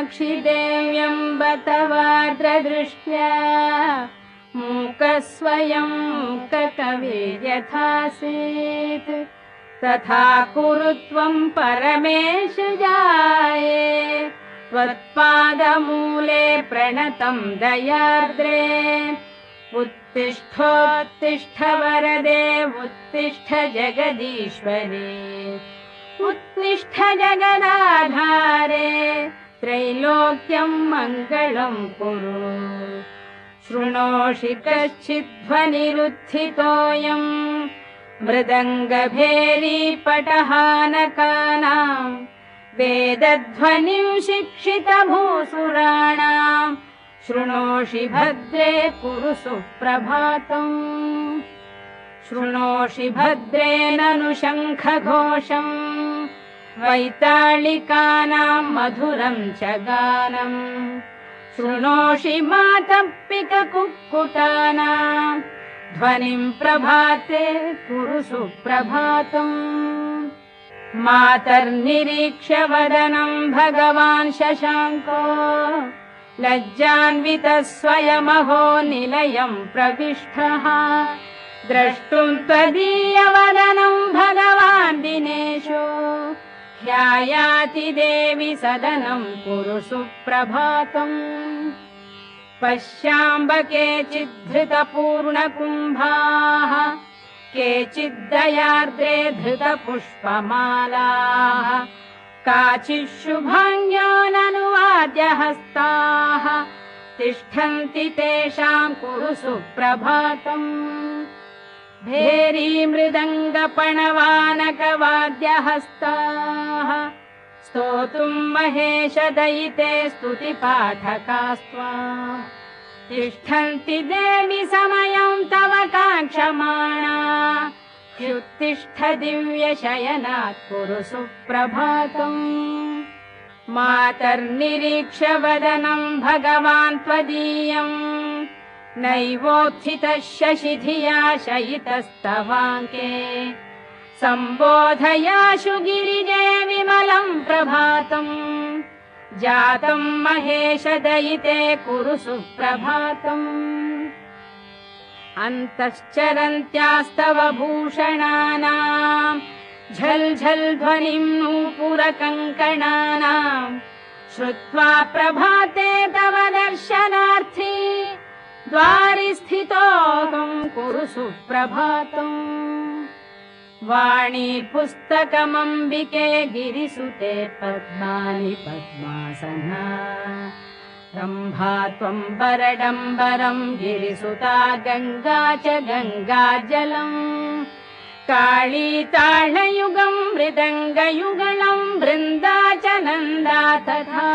कामाक्षि देव्यम्ब तवार्द्रदृष्ट्या मूकस्वयं मूककविर्यथासीत् तथा कुरु त्वं परमेश जाये त्वत्पादमूले प्रणतं दयार्द्रे उत्तिष्ठोत्तिष्ठ वरदे उत्तिष्ठ जगदीश्वरे उत्तिष्ठ जगदाधारे त्रैलोक्यं मङ्गलं कुरु शृणोषि कश्चिद्ध्वनिरुत्थितोऽयम् मृदङ्गभेरी पटहानकानां वेदध्वनिं शिक्षितभूसुराणां शृणोषि भद्रे कुरु सुप्रभातम् शृणोषि भद्रे ननु शङ्खघोषम् वैताళिकानां मधुरं च गानम् शृणोषि मातप्पिककुक्कुटानां ध्वनिं प्रभाते कुरु सुप्रभातम् मातर्निरीक्ष्य वदनं भगवान् शशाङ्को लज्जान्वितः स्वयमहो निलयं प्रविष्टः द्रष्टुं त्वदीयवदनं भगवान् दिनेशो ध्यायाति देवि सदनं कुरु सुप्रभातम् पश्याम्ब केचिद्धृतपूर्णकुम्भाः केचिद्दयार्द्रे धृतपुष्पमालाः काचिच्छुभाङ्ग्यो ननुवाद्यहस्ताः तिष्ठन्ति तेषां कुरु सुप्रभातम् भेरी मृदङ्गपणवानकवाद्यहस्ताः स्तोतुं महेशदयिते स्तुतिपाठकास्त्वा तिष्ठन्ति देवि समयं तव काङ्क्षमाणा ह्युत्तिष्ठ दिव्यशयनात् कुरु सुप्रभातम् मातर्निरीक्ष्य वदनं भगवान् त्वदीयम् नैवोत्थितः शशिधिया शयितस्तवाङ्के सम्बोधयाशु गिरिजे विमलं प्रभातम् जातं महेशदयिते कुरु सुप्रभातम् अन्तश्चरन्त्यास्तव भूषणानां झल् झल् ध्वनिं नूपुरकङ्कणानां श्रुत्वा प्रभाते तव दर्शनार्थी द्वारि स्थितोऽहं कुरु सुप्रभातम् वाणी पुस्तकमम्बिके गिरिसुते पद्मानि पद्मासना रम्भा त्वं वरडम्बरं गिरिसुता गङ्गा च गङ्गाजलम् काळी ताळयुगं मृदङ्गयुगलं वृन्दा च नन्दा तथा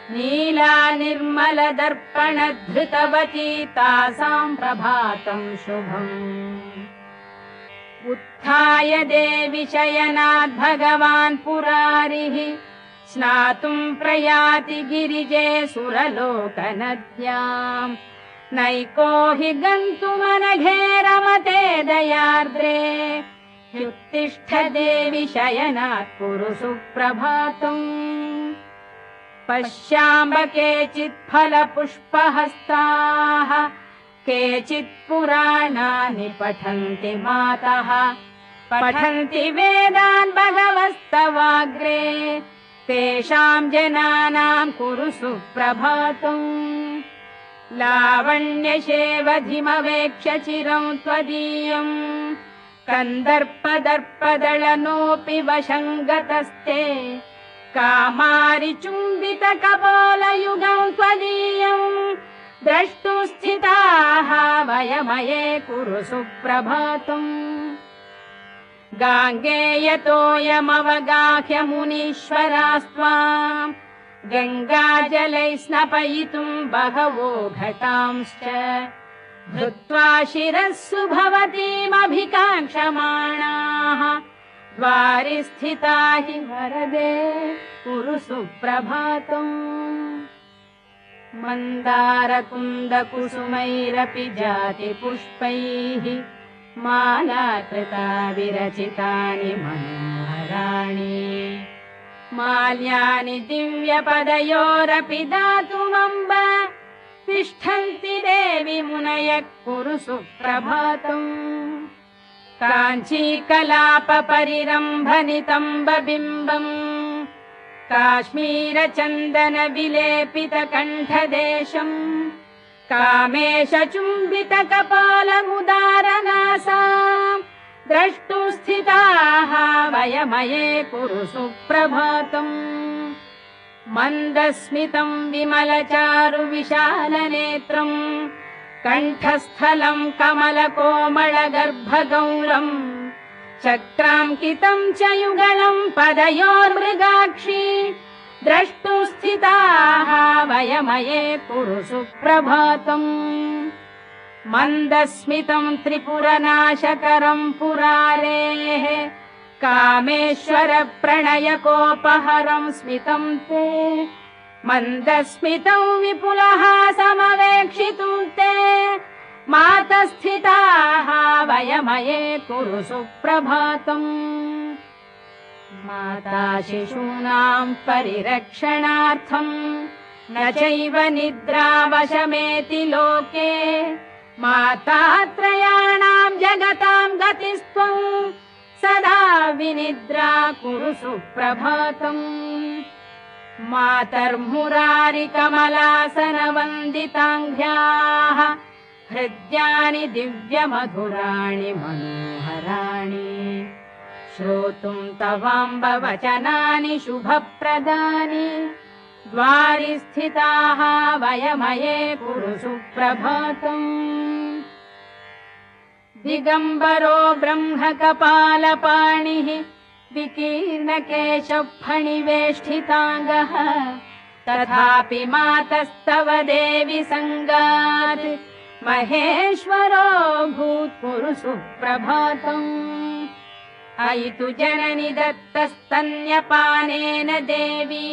नीला निर्मल दर्पण धृतवती तासां प्रभातं शुभम् उत्थाय देवि शयनात् भगवान् पुरारिः स्नातुं प्रयाति गिरिजे सुरलोकनद्याम् नैको हि गन्तुमनघे रमते दयार्द्रे ह्युत्तिष्ठ देवि शयनात् कुरु सुप्रभातम् पश्याम्ब केचित् फलपुष्पहस्ताः केचित् पुराणानि पठन्ति मातः पठन्ति वेदान् भगवस्तवाग्रे तेषां जनानां कुरु सुप्रभातम् लावण्यशेवधिमवेक्ष्य चिरं त्वदीयम् कन्दर्पदर्पदलनोऽपि वशङ्गतस्ते कामारिचुम्बितकपोलयुगं त्वदीयम् द्रष्टुं स्थिताः वयमये कुरु सुप्रभातम् गाङ्गेयतोऽयमवगाह्य मुनीश्वरास्त्वाम् गङ्गाजलै स्नपयितुं बहवो घटांश्च धृत्वा शिरस्सु भवतीमभिकाङ्क्षमाणाः द्वारि स्थिता हि वरदे कुरु सुप्रभातम् मन्दारकुन्दकुसुमैरपि जातिपुष्पैः मालाकृता विरचितानि मनोहराणि माल्यानि दिव्यपदयोरपि दातुमम्ब तिष्ठन्ति देवि मुनयः कुरु सुप्रभातम् काञ्चीकलापपरिरम्भनितम्बबिम्बम् काश्मीरचन्दनविलेपितकण्ठदेशम् कामेशचुम्बितकपालमुदारनासा द्रष्टुं स्थिताः वयमये कुरु सुप्रभातम् मन्दस्मितम् विमलचारुविशालनेत्रम् कण्ठस्थलम् कमलकोमलगर्भगौरम् चक्राङ्कितम् च युगलम् पदयोर्मृगाक्षी द्रष्टुं स्थिताः वयमये कुरु सुप्रभातम् मन्दस्मितम् त्रिपुरनाशकरम् पुरारेः कामेश्वर प्रणयकोपहरम् स्मितम् ते मन्दस्मितम् विपुलहासमवेक्षितुम् ते मातस्थिताः वयमये कुरु सुप्रभातम् माता शिशूनाम् परिरक्षणार्थम् न चैव निद्रावशमेति लोके मातात्रयाणाम् जगताम् गतिस्त्वम् सदा विनिद्रा कुरु सुप्रभातम् मातर्मुरारिकमलासनवन्दिताङ्घ्याः हृद्यानि दिव्यमधुराणि मनोहराणि श्रोतुम् तवाम्बवचनानि शुभप्रदानि द्वारि स्थिताः वयमये कुरु सुप्रभातम् दिगम्बरो ब्रह्मकपालपाणिः विकीर्णकेशफणिवेष्टिताङ्गः तथापि मातस्तव देवि सङ्गात् महेश्वरो भूत्कुरु सुप्रभातम् अयि तु जननि दत्तस्तन्यपानेन देवी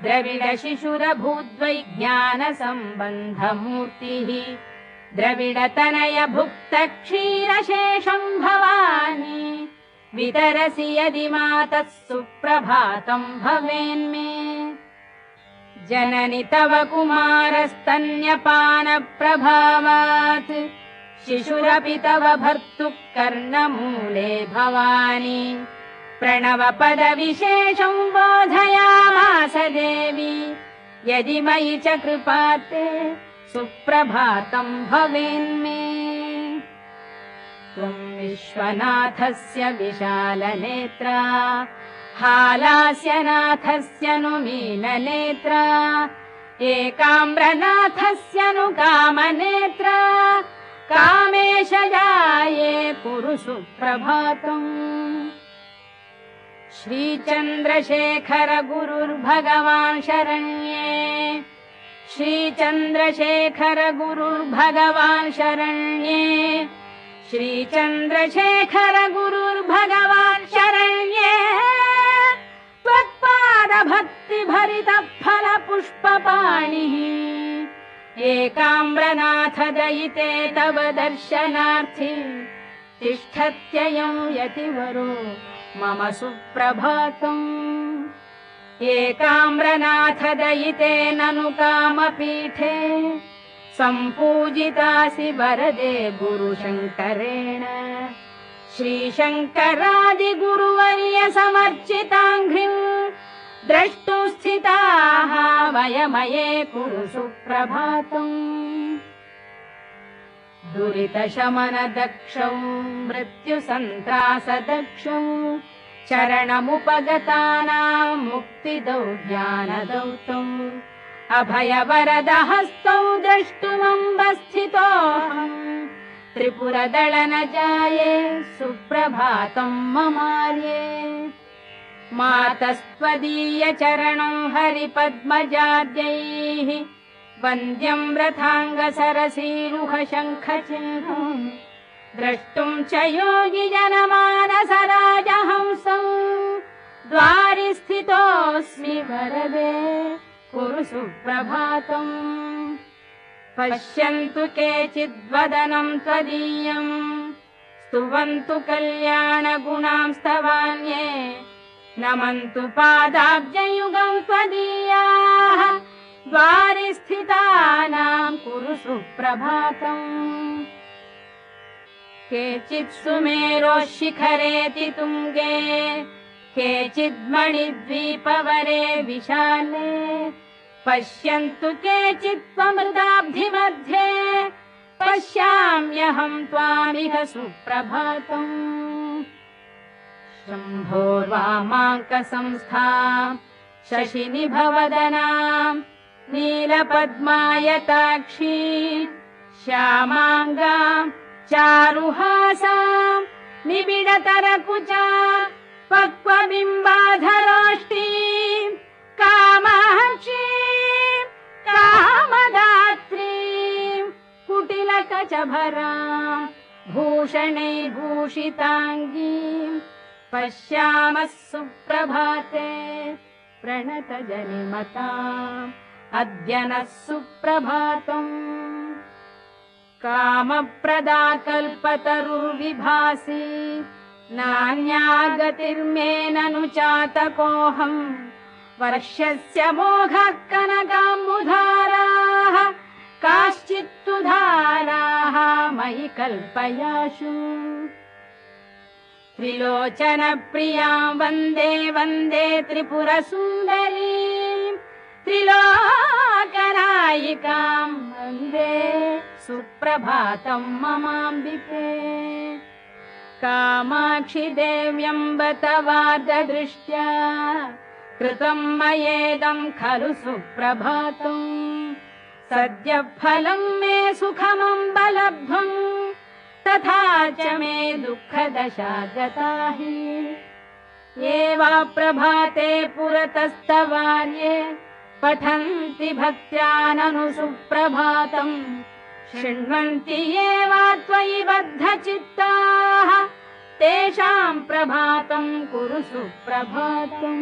द्रविडशिशुरभूद्वैज्ञानसम्बन्धमूर्तिः द्रविडतनय भुक्त क्षीरशेषम् भवानी वितरसि यदि मातः सुप्रभातम् भवेन्मे जननि तव कुमारस्तन्यपानप्रभावात् शिशुरपि तव भर्तुः कर्णमूले भवानी प्रणवपदविशेषम् बोधयामास देवी यदि मयि च कृपाते सुप्रभातम् भवेन्मे त्वम् विश्वनाथस्य विशालनेत्रा हालास्यनाथस्य नु मीननेत्रा एकाम्रनाथस्य नु कामनेत्रा कामेशजाये कुरु सुप्रभातम् श्रीचन्द्रशेखर गुरुर्भगवान् शरण्ये श्रीचन्द्रशेखर गुरुर्भगवान् शरण्ये श्रीचन्द्रशेखर गुरुर्भगवान् शरण्ये त्वत्पादभक्तिभरितफलपुष्पपाणिः एकाम्रनाथ दयिते तव दर्शनार्थी तिष्ठत्ययम् यतिवरो मम सुप्रभातम् एकाम्रनाथ दयिते ननु कामपीठे सम्पूजितासि वरदे गुरुशङ्करेण श्रीशङ्करादिगुरुवर्य समर्चिताङ्घ्रिम् द्रष्टुं स्थिताः वयमये कुरु सुप्रभातम् दुरितशमनदक्षौ मृत्युसन्त्रासदक्षौ चरणमुपगतानाम् मुक्तिदौ ज्ञानदौ तौ अभयवरदहस्तौ द्रष्टुमम्बस्थितोऽहम् त्रिपुरदळनजाये सुप्रभातम् ममार्ये मातस्त्वदीयचरणौ हरिपद्मजाद्यैः वन्द्यम् रथाङ्गसरसीरुहशङ्खचिह्नम् द्रष्टुम् च योगि जनमानसराजहंसौ द्वारि स्थितोऽस्मि वरदे कुरु सुप्रभातम् पश्यन्तु केचिद्वदनम् त्वदीयम् स्तुवन्तु कल्याणगुणांस्तवान्ये नमन्तु पादाब्जयुगं त्वदीयाः द्वारि स्थितानां कुरु सुप्रभातम् केचित् सुमेरोः शिखरेति तुङ्गे केचिद्मणिद्वीपवरे विशाले पश्यन्तु केचित् त्वमृताब्धिमध्ये पश्याम्यहं त्वामिह सुप्रभातम् शम्भोर्वामाङ्कसंस्थाम् शशिनिभवदनाम् नीलपद्मायताक्षी श्यामाङ्गाम् चारुहासाम् निबिडतरकुचा पक्वबिम्बाधरोष्टी कामाक्षी कामदात्री कुटिलकचभरा भूषणैर्भूषिताङ्गीम् पश्यामः सुप्रभाते प्रणतजनिमताम् अद्य नः सुप्रभातम् कामप्रदा कल्पतरुर्विभासि नान्या गतिर्मे ननु चातकोऽहम् वर्षस्य मोघः कनकाम्बुधाराः काश्चित्तु धाराः मयि कल्पयाशु त्रिलोचनप्रियाम् वन्दे वन्दे त्रिपुरसुन्दरीम् त्रिलोकनायिकाम् वन्दे सुप्रभातम् ममाम्बिके कामाक्षि देव्यम्ब तवार्धदृष्ट्या कृतम् मयेदम् खलु सुप्रभातम् सद्य फलम् मे सुखमम्बलब्धम् तथा च मे दुःखदशा गता हि ये वा प्रभाते पुरतस्तवार्ये पठन्ति भक्त्या ननु सुप्रभातम् शृण्वन्ति ये वा त्वयि बद्धचित्ताः तेषाम् प्रभातम् कुरु सुप्रभातम्।